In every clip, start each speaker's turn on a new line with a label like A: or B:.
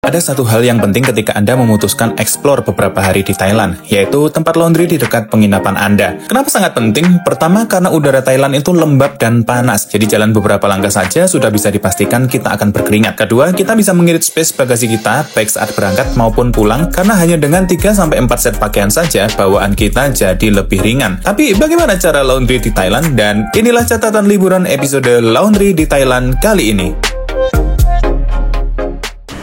A: Ada satu hal yang penting ketika Anda memutuskan eksplor beberapa hari di Thailand, yaitu tempat laundry di dekat penginapan Anda. Kenapa sangat penting? Pertama, karena udara Thailand itu lembab dan panas, jadi jalan beberapa langkah saja sudah bisa dipastikan kita akan berkeringat. Kedua, kita bisa mengirit space bagasi kita, baik saat berangkat maupun pulang, karena hanya dengan 3-4 set pakaian saja, bawaan kita jadi lebih ringan. Tapi bagaimana cara laundry di Thailand? Dan inilah catatan liburan episode Laundry di Thailand kali ini.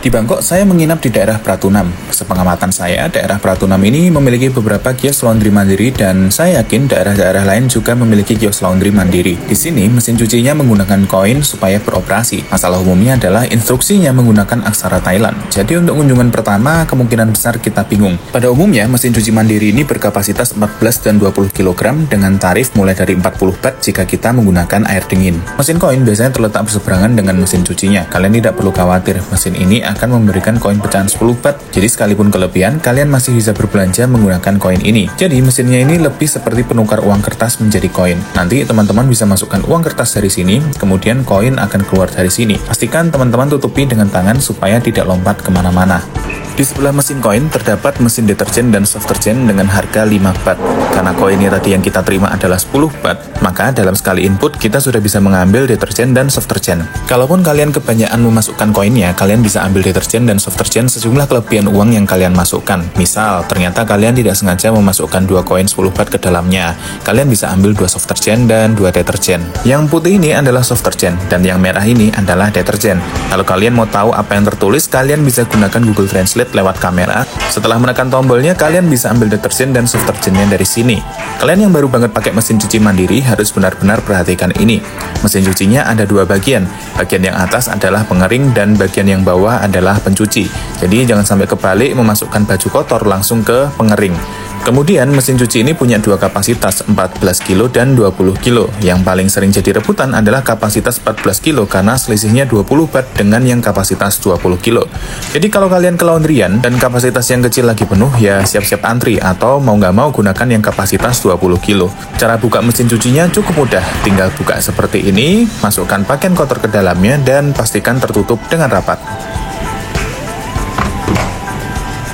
A: Di Bangkok, saya menginap di daerah Pratunam. Sepengamatan saya, daerah Pratunam ini memiliki beberapa kios laundry mandiri dan saya yakin daerah-daerah lain juga memiliki kios laundry mandiri. Di sini, mesin cucinya menggunakan koin supaya beroperasi. Masalah umumnya adalah instruksinya menggunakan aksara Thailand. Jadi untuk kunjungan pertama, kemungkinan besar kita bingung. Pada umumnya, mesin cuci mandiri ini berkapasitas 14 dan 20 kg dengan tarif mulai dari 40 baht jika kita menggunakan air dingin. Mesin koin biasanya terletak berseberangan dengan mesin cucinya. Kalian tidak perlu khawatir, mesin ini akan memberikan koin pecahan 10 baht. Jadi sekalipun kelebihan, kalian masih bisa berbelanja menggunakan koin ini. Jadi mesinnya ini lebih seperti penukar uang kertas menjadi koin. Nanti teman-teman bisa masukkan uang kertas dari sini, kemudian koin akan keluar dari sini. Pastikan teman-teman tutupi dengan tangan supaya tidak lompat kemana-mana. Di sebelah mesin koin terdapat mesin deterjen dan soft deterjen dengan harga 5 baht. Karena koinnya tadi yang kita terima adalah 10 baht, maka dalam sekali input kita sudah bisa mengambil deterjen dan soft deterjen. Kalaupun kalian kebanyakan memasukkan koinnya, kalian bisa ambil deterjen dan soft deterjen sejumlah kelebihan uang yang kalian masukkan. Misal, ternyata kalian tidak sengaja memasukkan 2 koin 10 baht ke dalamnya. Kalian bisa ambil 2 soft deterjen dan 2 deterjen. Yang putih ini adalah soft deterjen dan yang merah ini adalah deterjen. Kalau kalian mau tahu apa yang tertulis, kalian bisa gunakan Google Translate lewat kamera. Setelah menekan tombolnya, kalian bisa ambil deterjen dan soft deterjennya dari sini. Kalian yang baru banget pakai mesin cuci mandiri harus benar-benar perhatikan ini. Mesin cucinya ada 2 bagian. Bagian yang atas adalah pengering dan bagian yang bawah adalah pencuci. Jadi jangan sampai kebalik memasukkan baju kotor langsung ke pengering. Kemudian mesin cuci ini punya 2 kapasitas, 14 kilo dan 20 kilo. Yang paling sering jadi rebutan adalah kapasitas 14 kilo karena selisihnya 20 baht dengan yang kapasitas 20 kilo. Jadi kalau kalian ke laundryan dan kapasitas yang kecil lagi penuh, ya siap-siap antri atau mau nggak mau gunakan yang kapasitas 20 kilo. Cara buka mesin cucinya cukup mudah, tinggal buka seperti ini, masukkan pakaian kotor ke dalamnya dan pastikan tertutup dengan rapat.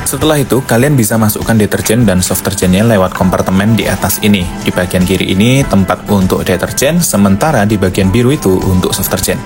A: Setelah itu, kalian bisa masukkan deterjen dan soft deterjennya lewat kompartemen di atas ini. Di bagian kiri ini tempat untuk deterjen, sementara di bagian biru itu untuk soft deterjen.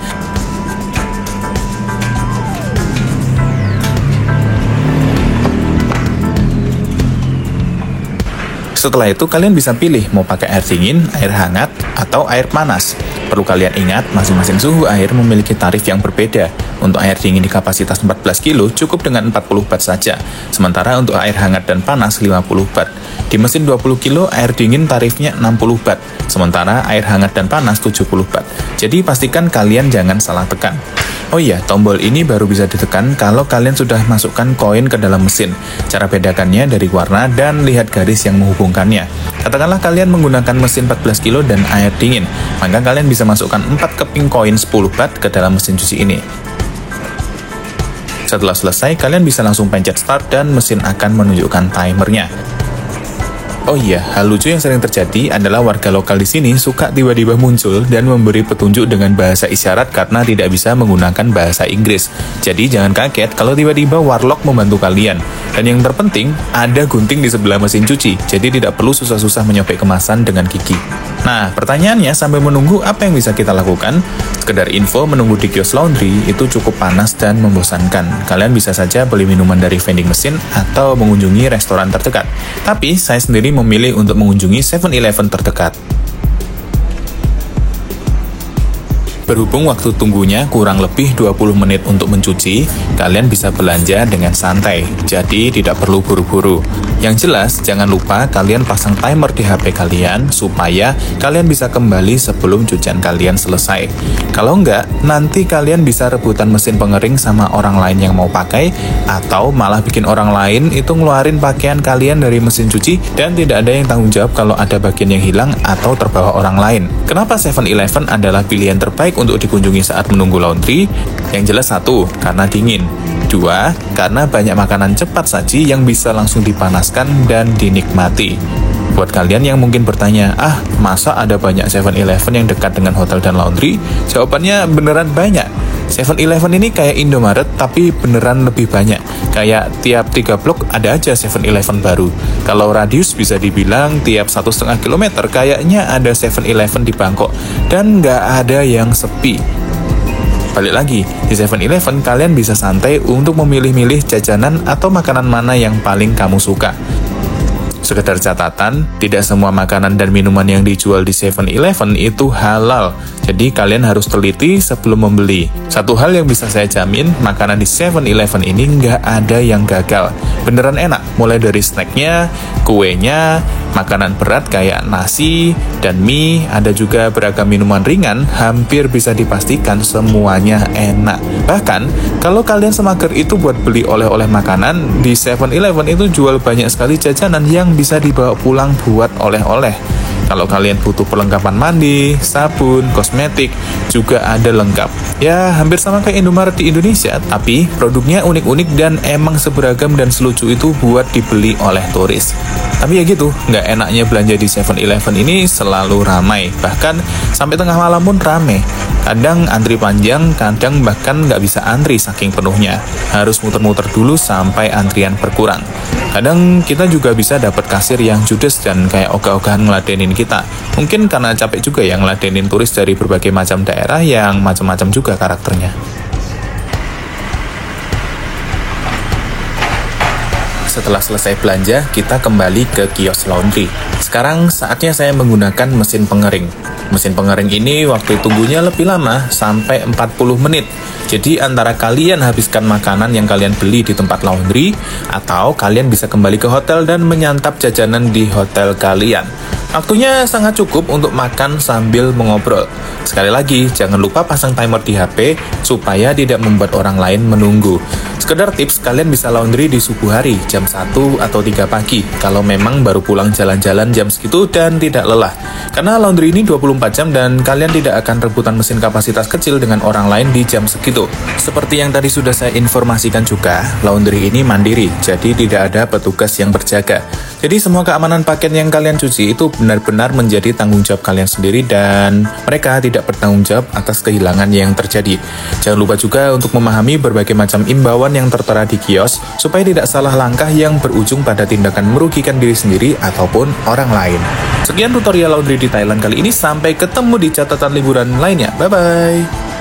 A: Setelah itu, kalian bisa pilih mau pakai air dingin, air hangat, atau air panas. Perlu kalian ingat, masing-masing suhu air memiliki tarif yang berbeda. Untuk air dingin di kapasitas 14 kilo cukup dengan 40 baht saja. Sementara untuk air hangat dan panas 50 baht. Di mesin 20 kilo, air dingin tarifnya 60 baht. Sementara air hangat dan panas 70 baht. Jadi pastikan kalian jangan salah tekan. Oh iya, tombol ini baru bisa ditekan kalau kalian sudah masukkan koin ke dalam mesin. Cara bedakannya dari warna dan lihat garis yang menghubungkannya. Katakanlah kalian menggunakan mesin 14 kilo dan air dingin, maka kalian bisa masukkan 4 keping koin 10 baht ke dalam mesin cuci ini. Setelah selesai, kalian bisa langsung pencet start dan mesin akan menunjukkan timernya. Oh iya, hal lucu yang sering terjadi adalah warga lokal di sini suka tiba-tiba muncul dan memberi petunjuk dengan bahasa isyarat karena tidak bisa menggunakan bahasa Inggris. Jadi jangan kaget kalau tiba-tiba warlock membantu kalian. Dan yang terpenting, ada gunting di sebelah mesin cuci, jadi tidak perlu susah-susah menyobek kemasan dengan gigi. Nah, pertanyaannya sambil menunggu apa yang bisa kita lakukan? Sekedar info, menunggu di kios laundry itu cukup panas dan membosankan. Kalian bisa saja beli minuman dari vending mesin atau mengunjungi restoran terdekat. Tapi saya sendiri memilih untuk mengunjungi 7-Eleven terdekat. Berhubung waktu tunggunya kurang lebih 20 menit untuk mencuci, kalian bisa belanja dengan santai, jadi tidak perlu buru-buru. Yang jelas, jangan lupa kalian pasang timer di HP kalian supaya kalian bisa kembali sebelum cucian kalian selesai. Kalau enggak, nanti kalian bisa rebutan mesin pengering sama orang lain yang mau pakai, atau malah bikin orang lain itu ngeluarin pakaian kalian dari mesin cuci dan tidak ada yang tanggung jawab kalau ada bagian yang hilang atau terbawa orang lain. Kenapa 7-Eleven adalah pilihan terbaik untuk dikunjungi saat menunggu laundry? Yang jelas 1, karena dingin. 2, karena banyak makanan cepat saji yang bisa langsung dipanaskan dan dinikmati. Buat kalian yang mungkin bertanya, masa ada banyak 7-Eleven yang dekat dengan hotel dan laundry? Jawabannya beneran banyak. 7-Eleven ini kayak Indomaret tapi beneran lebih banyak. Kayak tiap 3 blok ada aja 7-Eleven baru. Kalau radius bisa dibilang tiap 1,5 kilometer kayaknya ada 7-Eleven di Bangkok. Dan nggak ada yang sepi. Balik lagi, di 7-Eleven kalian bisa santai untuk memilih-milih jajanan atau makanan mana yang paling kamu suka. Sekedar catatan, tidak semua makanan dan minuman yang dijual di 7-Eleven itu halal. Jadi kalian harus teliti sebelum membeli. Satu hal yang bisa saya jamin, makanan di 7-Eleven ini nggak ada yang gagal. Beneran enak, mulai dari snacknya, kuenya, makanan berat kayak nasi dan mie, ada juga beragam minuman ringan, hampir bisa dipastikan semuanya enak. Bahkan, kalau kalian semager itu buat beli oleh-oleh makanan, di 7-Eleven itu jual banyak sekali jajanan yang bisa dibawa pulang buat oleh-oleh. Kalau kalian butuh perlengkapan mandi, sabun, kosmetik, juga ada lengkap. Ya, hampir sama kayak Indomaret di Indonesia, tapi produknya unik-unik dan emang seberagam dan selucu itu buat dibeli oleh turis. Tapi ya gitu, nggak enaknya belanja di 7-Eleven ini selalu ramai, bahkan sampai tengah malam pun ramai. Kadang antri panjang, kadang bahkan nggak bisa antri saking penuhnya. Harus muter-muter dulu sampai antrian berkurang. Kadang kita juga bisa dapat kasir yang judes dan kayak ogah-ogahan ngeladenin kita. Mungkin karena capek juga ya ngeladenin turis dari berbagai macam daerah yang macam-macam juga karakternya. Setelah selesai belanja, kita kembali ke kios laundry. Sekarang saatnya saya menggunakan mesin pengering. Mesin pengering ini waktu tunggunya lebih lama, sampai 40 menit. Jadi antara kalian habiskan makanan yang kalian beli di tempat laundry, atau kalian bisa kembali ke hotel dan menyantap jajanan di hotel kalian. Waktunya sangat cukup untuk makan sambil mengobrol. Sekali lagi, jangan lupa pasang timer di HP supaya tidak membuat orang lain menunggu. Sekedar tips, kalian bisa laundry di subuh hari, jam 1 atau 3 pagi, kalau memang baru pulang jalan-jalan jam segitu dan tidak lelah. Karena laundry ini 24 jam dan kalian tidak akan rebutan mesin kapasitas kecil dengan orang lain di jam segitu. Seperti yang tadi sudah saya informasikan juga, laundry ini mandiri, jadi tidak ada petugas yang berjaga. Jadi semua keamanan pakaian yang kalian cuci itu benar-benar menjadi tanggung jawab kalian sendiri dan mereka tidak bertanggung jawab atas kehilangan yang terjadi. Jangan lupa juga untuk memahami berbagai macam imbauan yang tertera di kios supaya tidak salah langkah yang berujung pada tindakan merugikan diri sendiri ataupun orang lain. Sekian tutorial laundry di Thailand kali ini, sampai ketemu di catatan liburan lainnya. Bye-bye!